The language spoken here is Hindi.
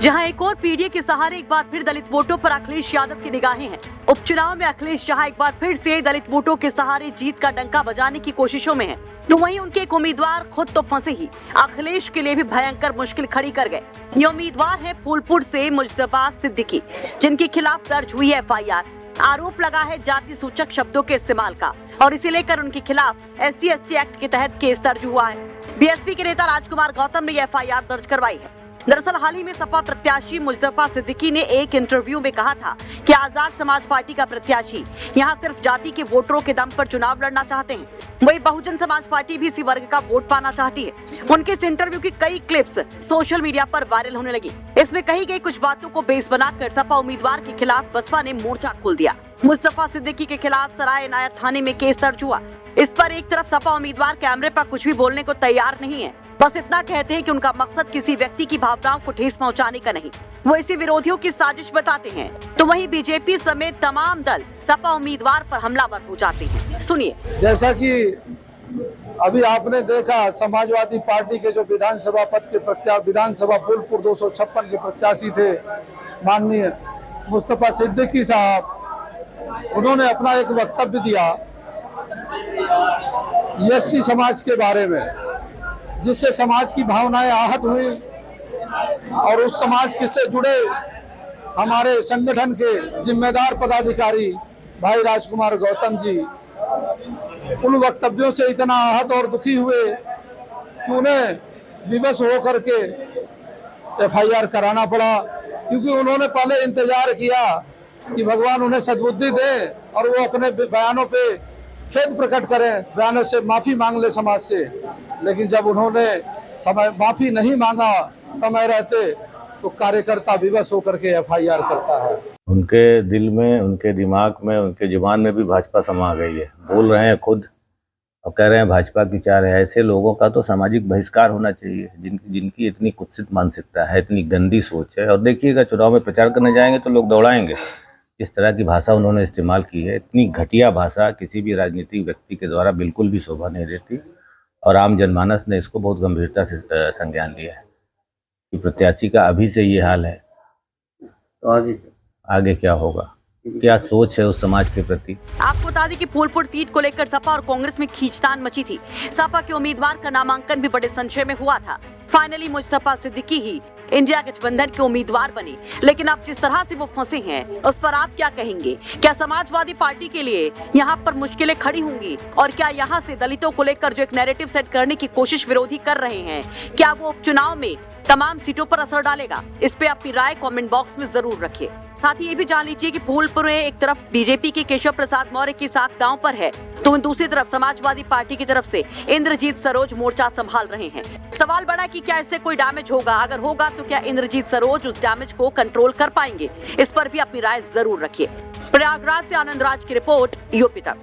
जहां एक और पीडीए के सहारे एक बार फिर दलित वोटों पर अखिलेश यादव की निगाहें हैं। उपचुनाव में अखिलेश जहां एक बार फिर से दलित वोटों के सहारे जीत का डंका बजाने की कोशिशों में हैं, तो वहीं उनके एक उम्मीदवार खुद तो फंसे ही अखिलेश के लिए भी भयंकर मुश्किल खड़ी कर गए। ये उम्मीदवार है फूलपुर से मुजतबा सिद्दीकी, जिनके खिलाफ दर्ज हुई है FIR। आरोप लगा है जाति सूचक शब्दों के इस्तेमाल का और इसे लेकर उनके खिलाफ SC/ST एक्ट के तहत केस दर्ज हुआ है। BSP के नेता राजकुमार गौतम ने यह FIR दर्ज करवाई है। दरअसल हाल ही में सपा प्रत्याशी मुजतबा सिद्दीकी ने एक इंटरव्यू में कहा था कि आजाद समाज पार्टी का प्रत्याशी यहां सिर्फ जाति के वोटरों के दम पर चुनाव लड़ना चाहते हैं। वही बहुजन समाज पार्टी भी इसी वर्ग का वोट पाना चाहती है। उनके इस इंटरव्यू की कई क्लिप्स सोशल मीडिया पर वायरल होने लगी। इसमें कही गई कुछ बातों को बेस बनाकर सपा उम्मीदवार के खिलाफ बसपा ने मोर्चा खोल दिया। मुजतबा सिद्दीकी के खिलाफ सराय इनायत थाने में केस दर्ज हुआ। इस पर एक तरफ सपा उम्मीदवार कैमरे पर कुछ भी बोलने को तैयार नहीं है, बस इतना कहते हैं कि उनका मकसद किसी व्यक्ति की भावनाओं को ठेस पहुंचाने का नहीं, वो इसी विरोधियों की साजिश बताते हैं। तो वहीं बीजेपी समेत तमाम दल सपा उम्मीदवार पर हमलावर हो जाते हैं। सुनिए। जैसा कि अभी आपने देखा, समाजवादी पार्टी के जो विधानसभा पद के विधानसभा फूलपुर 256 के प्रत्याशी थे माननीय मुस्तफा सिद्दीकी साहब, उन्होंने अपना एक वक्तव्य दिया SC समाज के बारे में, जिससे समाज की भावनाएं आहत हुई और उस समाज से जुड़े हमारे संगठन के जिम्मेदार पदाधिकारी भाई राजकुमार गौतम जी उन वक्तव्यों से इतना आहत और दुखी हुए कि उन्हें विवश होकर के FIR कराना पड़ा, क्योंकि उन्होंने पहले इंतजार किया कि भगवान उन्हें सद्बुद्धि दे और वो अपने बयानों पे खेद प्रकट करें, बयानों से माफी मांग ले समाज से। लेकिन जब उन्होंने माफी नहीं मांगा समय रहते, तो कार्यकर्ता विवश होकर के FIR करता है। उनके दिल में, उनके दिमाग में, उनके जुबान में भी भाजपा समा गई है। बोल रहे हैं खुद और कह रहे हैं भाजपा की चाल है। ऐसे लोगों का तो सामाजिक बहिष्कार होना चाहिए, जिनकी इतनी कुत्सित मानसिकता है, इतनी गंदी सोच है। और देखिएगा, चुनाव में प्रचार करने जाएंगे तो लोग दौड़ाएंगे। इस तरह की भाषा उन्होंने इस्तेमाल की है, इतनी घटिया भाषा किसी भी राजनीतिक व्यक्ति के द्वारा बिल्कुल भी शोभा नहीं देती। और आम जनमानस ने इसको बहुत गंभीरता से संज्ञान लिया है कि प्रत्याशी का अभी से ये हाल है, तो आगे क्या होगा, क्या सोच है उस समाज के प्रति। आपको बता दें कि फूलपुर सीट को लेकर सपा और कांग्रेस में खींचतान मची थी। सपा के उम्मीदवार का नामांकन भी बड़े संशय में हुआ था। फाइनली मुजतबा सिद्दीकी ही इंडिया गठबंधन के उम्मीदवार बने। लेकिन अब जिस तरह से वो फंसे हैं, उस पर आप क्या कहेंगे? क्या समाजवादी पार्टी के लिए यहाँ पर मुश्किलें खड़ी होंगी? और क्या यहाँ से दलितों को लेकर जो एक नैरेटिव सेट करने की कोशिश विरोधी कर रहे हैं, क्या वो उपचुनाव में तमाम सीटों पर असर डालेगा? इस पे अपनी राय कमेंट बॉक्स में जरूर रखिए। साथ ही ये भी जान लीजिए कि फूलपुर में एक तरफ बीजेपी के केशव प्रसाद मौर्य की साख दांव पर है, तो दूसरी तरफ समाजवादी पार्टी की तरफ से इंद्रजीत सरोज मोर्चा संभाल रहे हैं। सवाल बड़ा कि क्या इससे कोई डैमेज होगा? अगर होगा तो क्या इंद्रजीत सरोज उस डैमेज को कंट्रोल कर पाएंगे? इस पर भी अपनी राय जरूर रखिए। प्रयागराज से आनंद राज की रिपोर्ट, यूपी तक।